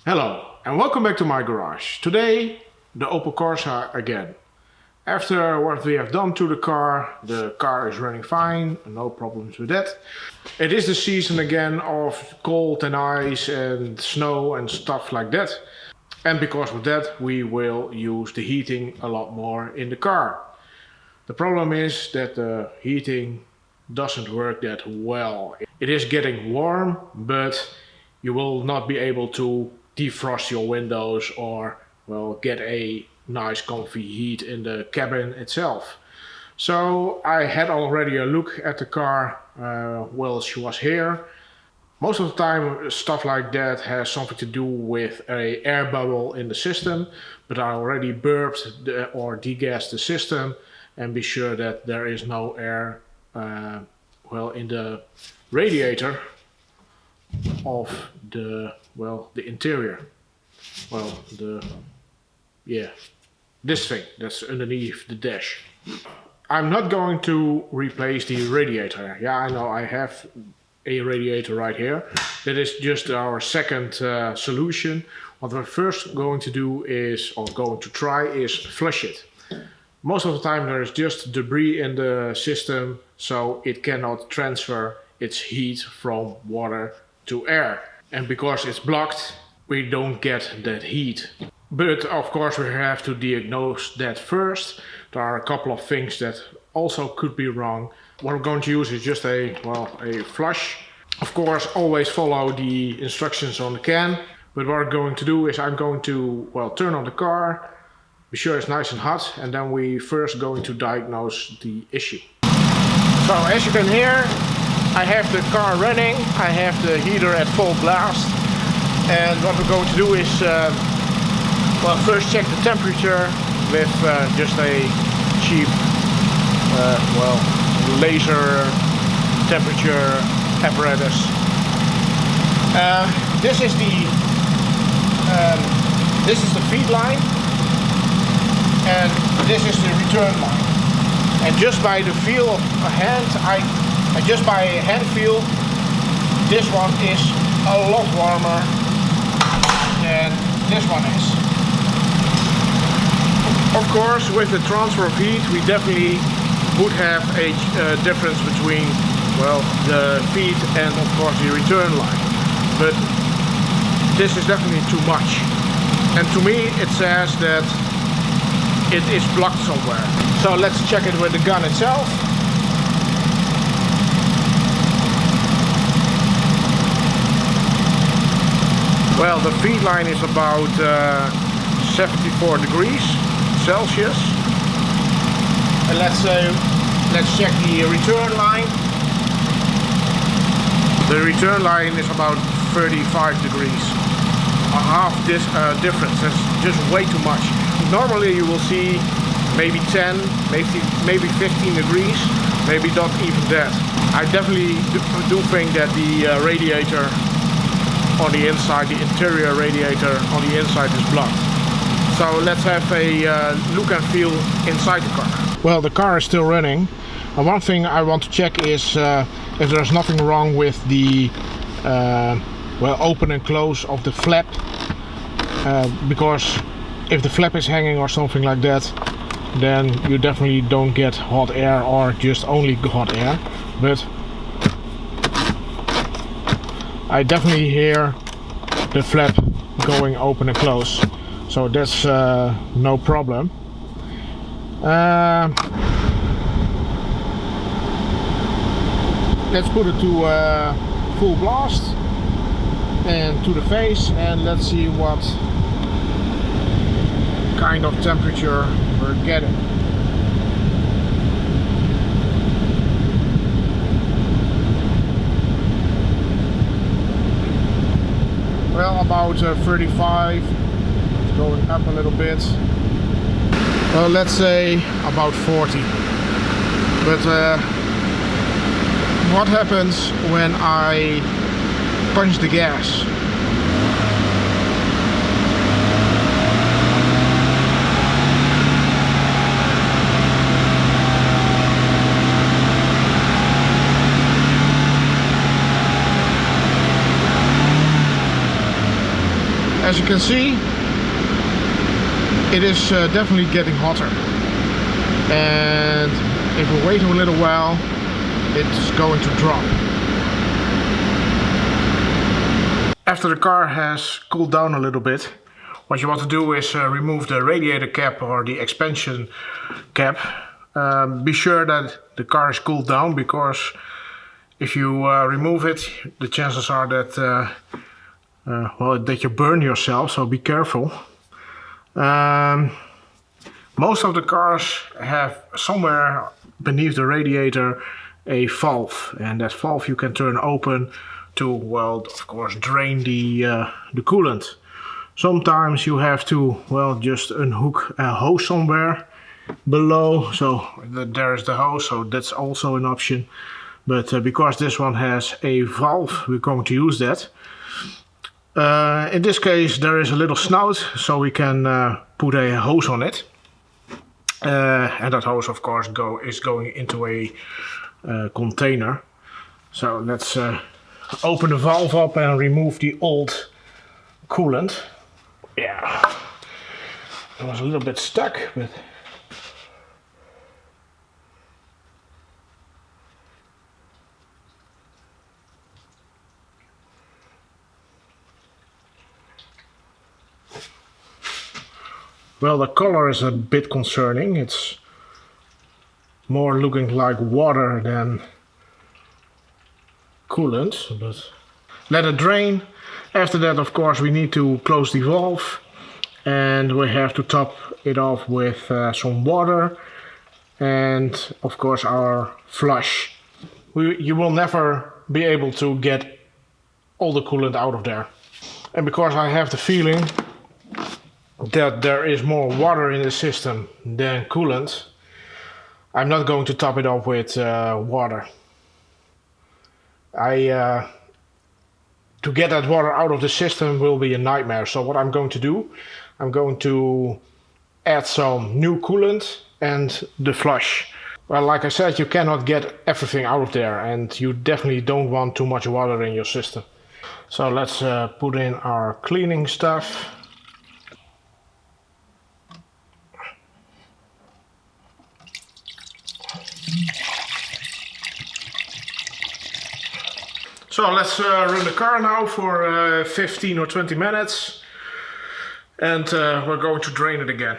Hello and welcome back to my garage. Today the Opel Corsa again. After what we have done to the car is running fine, no problems with that. It is the season again of cold and ice and snow and stuff like that. And because of that we will use the heating a lot more in the car. The problem is that the heating doesn't work that well. It is getting warm, but you will not be able to defrost your windows or, well, get a nice comfy heat in the cabin itself. So I had already a look at the car while she was here. Most of the time stuff like that has something to do with an air bubble in the system, but I already burped or degassed the system and be sure that there is no air in the radiator of the interior. This thing that's underneath the dash. I'm not going to replace the radiator. Yeah, I know I have a radiator right here. That is just our second solution. What we're first going to do is, or going to try, is flush it. Most of the time there is just debris in the system, so it cannot transfer its heat from water to air. And because it's blocked, we don't get that heat. But of course we have to diagnose that first. There are a couple of things that also could be wrong. What we're going to use is just a flush. Of course, always follow the instructions on the can. But what I'm going to do is I'm going to turn on the car, be sure it's nice and hot, and then we first going to diagnose the issue. So as you can hear, I have the car running, I have the heater at full blast, and what we're going to do is first check the temperature with just a cheap laser temperature apparatus. This is the feed line, and this is the return line. And just by the feel of a hand, just by hand feel, this one is a lot warmer than this one is. Of course, with the transfer of heat, we definitely would have a difference between, the feed and of course the return line. But this is definitely too much. And to me, it says that it is blocked somewhere. So let's check it with the gun itself. Well, the feed line is about 74 degrees Celsius. And let's check the return line. The return line is about 35 degrees. A half this difference. That's just way too much. Normally you will see maybe 10, maybe 15 degrees, maybe not even that. I definitely do think that the radiator on the inside, the interior radiator on the inside is blocked. So let's have a look and feel inside the car. Well, the car is still running. And one thing I want to check is if there's nothing wrong with the open and close of the flap. Because if the flap is hanging or something like that, then you definitely don't get hot air or just only hot air. But I definitely hear the flap going open and close, so that's no problem. Let's put it to full blast and to the face, and let's see what kind of temperature we're getting. Well, about 35, it's going up a little bit. Well, let's say about 40. But what happens when I punch the gas? As you can see, it is definitely getting hotter. And if we wait a little while, it's going to drop. After the car has cooled down a little bit, what you want to do is remove the radiator cap or the expansion cap. Be sure that the car is cooled down, because if you remove it, the chances are that that you burn yourself, so be careful. Most of the cars have somewhere beneath the radiator a valve, and that valve you can turn open to, well, of course, drain the coolant. Sometimes you have to, well, just unhook a hose somewhere below, so there's the hose, so that's also an option. But because this one has a valve, we're going to use that. In this case, there is a little snout, so we can put a hose on it. And that hose, of course, is going into a container. So let's open the valve up and remove the old coolant. Yeah, it was a little bit stuck, but well, the color is a bit concerning. It's more looking like water than coolant, but let it drain. After that, of course, we need to close the valve, and we have to top it off with some water and, of course, our flush. You will never be able to get all the coolant out of there. And because I have the feeling that there is more water in the system than coolant, I'm not going to top it off with water. To get that water out of the system will be a nightmare. So what I'm going to do, I'm going to add some new coolant and the flush. Well, like I said, you cannot get everything out of there, and you definitely don't want too much water in your system. So let's put in our cleaning stuff. So let's run the car now for 15 or 20 minutes, and we're going to drain it again.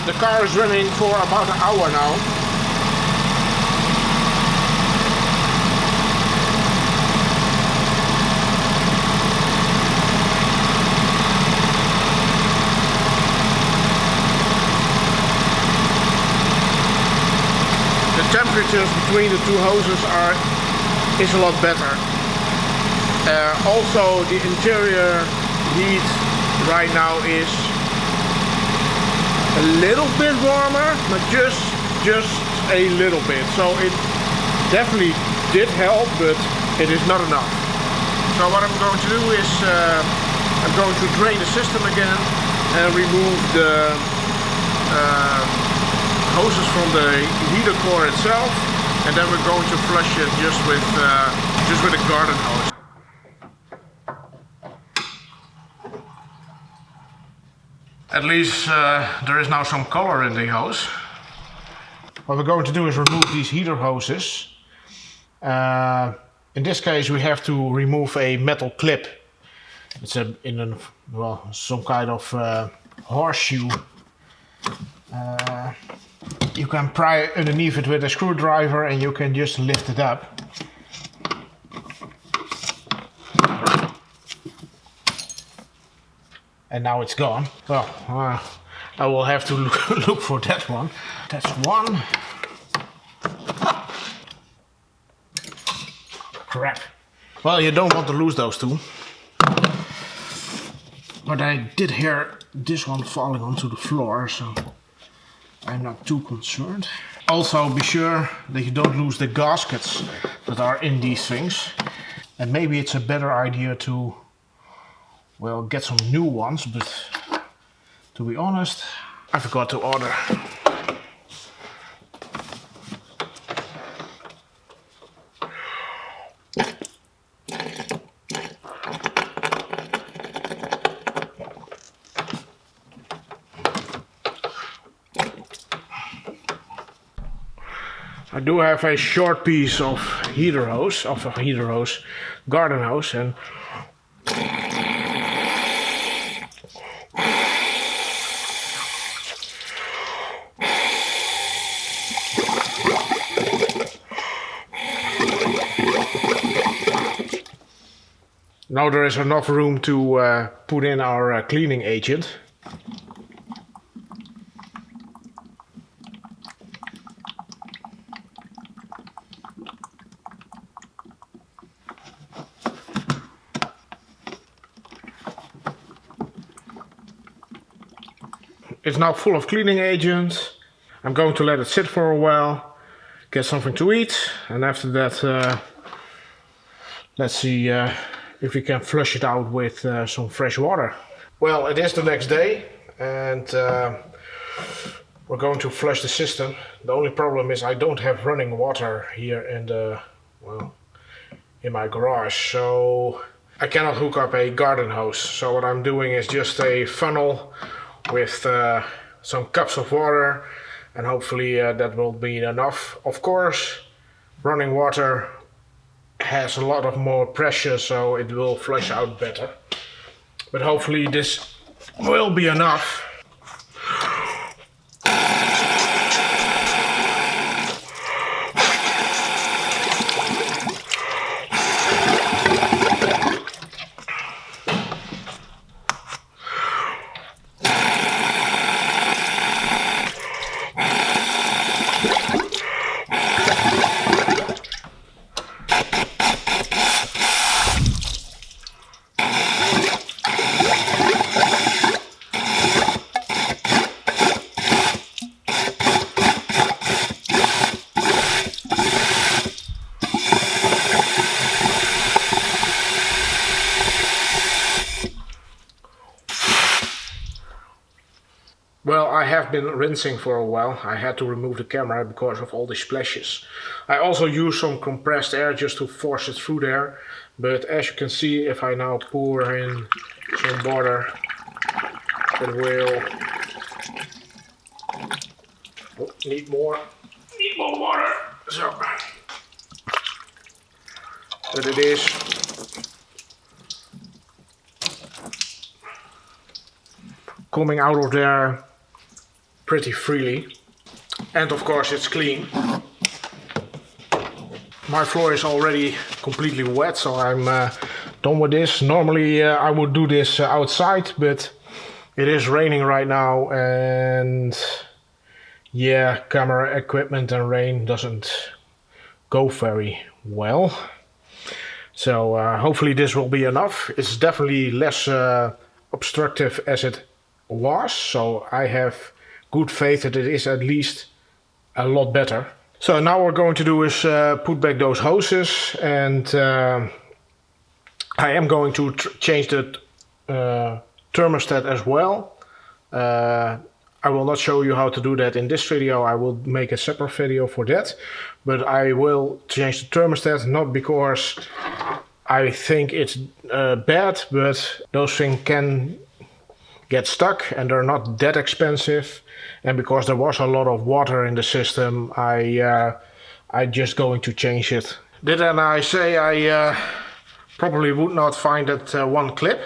The car is running for about an hour now. The temperatures between the two hoses is a lot better. Also, the interior heat right now is a little bit warmer, but just a little bit. So it definitely did help, but it is not enough. So what I'm going to do is I'm going to drain the system again and remove the hoses from the heater core itself, and then we're going to flush it just with a garden hose. At least there is now some color in the hose. What we're going to do is remove these heater hoses. In this case, we have to remove a metal clip. It's some kind of horseshoe. You can pry underneath it with a screwdriver, and you can just lift it up. And now it's gone. Well, I will have to look for that one. That's one. Crap. Well, you don't want to lose those two. But I did hear this one falling onto the floor, so I'm not too concerned. Also, be sure that you don't lose the gaskets that are in these things. And maybe it's a better idea to, well, get some new ones, but to be honest, I forgot to order. I do have a short piece of garden hose, and now there is enough room to put in our cleaning agent. It's now full of cleaning agent. I'm going to let it sit for a while, get something to eat, and after that let's see if we can flush it out with some fresh water. Well, it is the next day, and we're going to flush the system. The only problem is I don't have running water here in my garage, so I cannot hook up a garden hose. So what I'm doing is just a funnel with some cups of water, and hopefully that will be enough. Of course, running water has a lot of more pressure, so it will flush out better, but hopefully this will be enough. Well, I have been rinsing for a while. I had to remove the camera because of all the splashes. I also use some compressed air just to force it through there. But as you can see, if I now pour in some water, it will... Oh, need more water. So, but it is coming out of there pretty freely, and of course it's clean. My floor is already completely wet, so I'm done with this. Normally I would do this outside, but it is raining right now, and yeah, camera equipment and rain doesn't go very well. So hopefully this will be enough. It's definitely less obstructive as it was, so I have good faith that it is at least a lot better. So now what we're going to do is put back those hoses, and I am going to change the thermostat as well. I will not show you how to do that in this video. I will make a separate video for that, but I will change the thermostat, not because I think it's bad, but those things can get stuck and they're not that expensive, and because there was a lot of water in the system, I just going to change it. Didn't I say I probably would not find that one clip?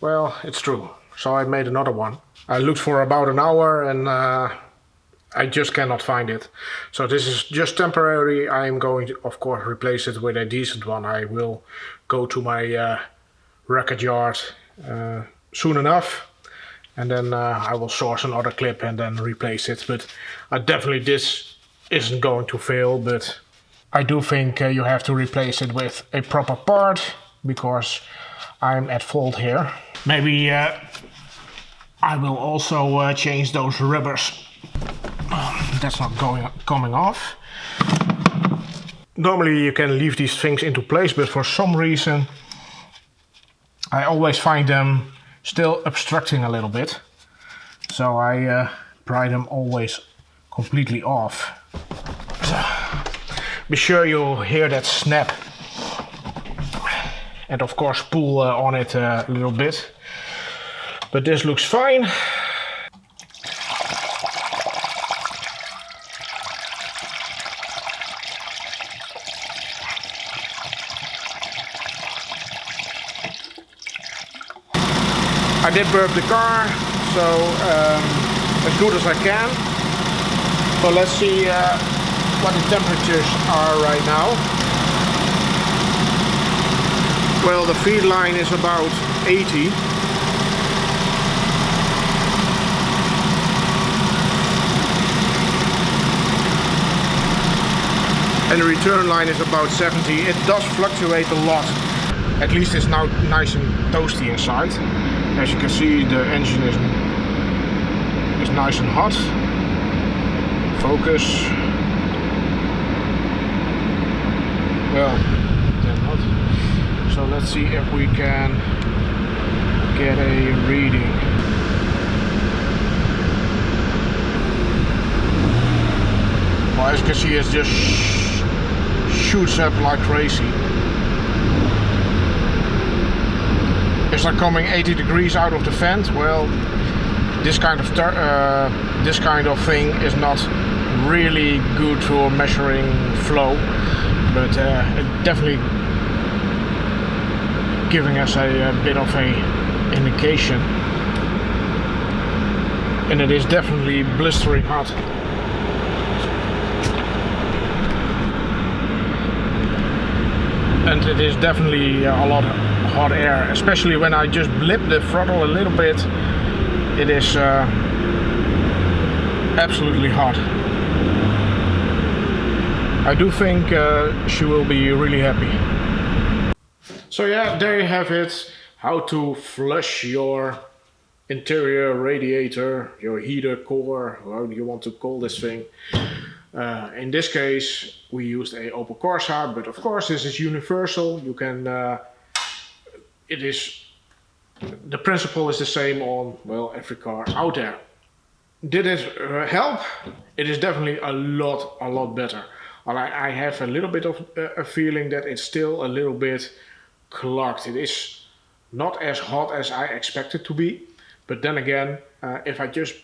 Well, it's true, so I made another one. I looked for about an hour and I just cannot find it. So this is just temporary. I am going to, of course, replace it with a decent one. I will go to my record yard soon enough, and then I will source another clip and then replace it. But definitely this isn't going to fail, but I do think you have to replace it with a proper part, because I'm at fault here. Maybe I will also change those rubbers. That's not coming off. Normally you can leave these things into place, but for some reason I always find them still obstructing a little bit. So I pry them always completely off. So, be sure you hear that snap. And of course pull on it a little bit. But this looks fine. I did burp the car, so as good as I can. So let's see what the temperatures are right now. Well, the feed line is about 80. And the return line is about 70. It does fluctuate a lot. At least it's now nice and toasty inside. As you can see, the engine is nice and hot. Focus. Well, they're not. So let's see if we can get a reading. Well, as you can see, it just shoots up like crazy. It's like coming 80 degrees out of the vent. Well, this kind of thing is not really good for measuring flow, but it definitely giving us a bit of a indication, and it is definitely blistering hot. And it is definitely a lot of hot air, especially when I just blip the throttle a little bit. It is absolutely hot. I do think she will be really happy. So yeah, there you have it. How to flush your interior radiator, your heater core, however you want to call this thing. In this case we used a Opel Corsa, but of course this is universal. You can the principle is the same on, well, every car out there. Did it help? It is definitely a lot better. I have a little bit of a feeling that it's still a little bit clogged. It is not as hot as I expected to be, but then again, if I just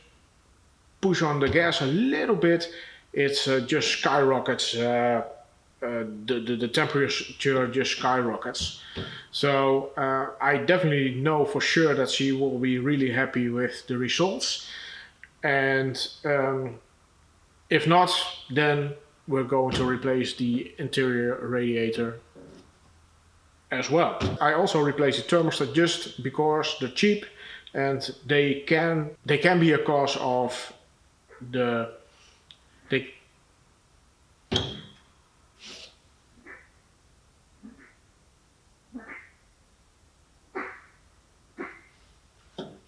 push on the gas a little bit, it's just skyrockets. The temperature just skyrockets. So I definitely know for sure that she will be really happy with the results. And if not, then we're going to replace the interior radiator as well. I also replaced the thermostat just because they're cheap and they can be a cause of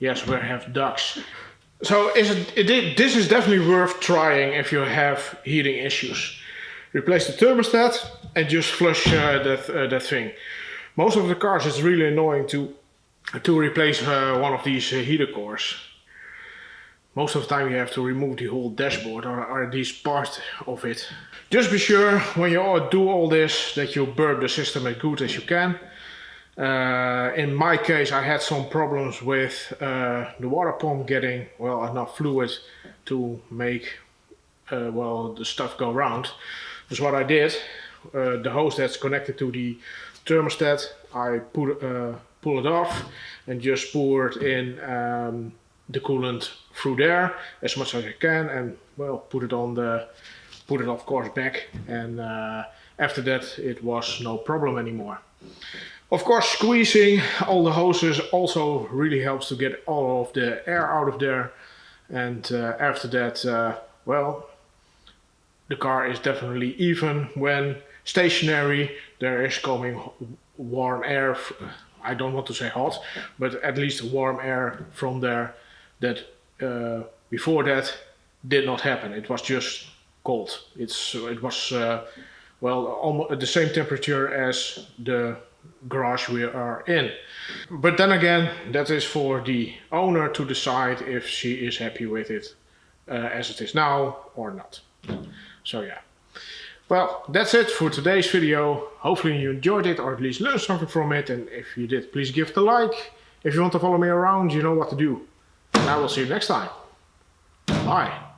Yes, we have ducks. So this is definitely worth trying if you have heating issues. Replace the thermostat and just flush that thing. Most of the cars it's really annoying to replace one of these heater cores. Most of the time you have to remove the whole dashboard or at least part of it. Just be sure when you do all this that you burp the system as good as you can. In my case I had some problems with the water pump getting, well, enough fluid to make well, the stuff go round. That's what I did. The hose that's connected to the thermostat, I pull it off and just poured in the coolant through there as much as I can, and well, put it of course back, and after that it was no problem anymore. Of course, squeezing all the hoses also really helps to get all of the air out of there, and after that, well, the car is definitely, even when stationary, there is coming warm air. I don't want to say hot, but at least warm air from there that before that did not happen. It was just cold. It was well, almost the same temperature as the garage we are in. But then again, that is for the owner to decide if she is happy with it as it is now or not. So yeah. Well, that's it for today's video. Hopefully you enjoyed it, or at least learned something from it. And if you did, please give it a like. If you want to follow me around, you know what to do. And I will see you next time. Bye.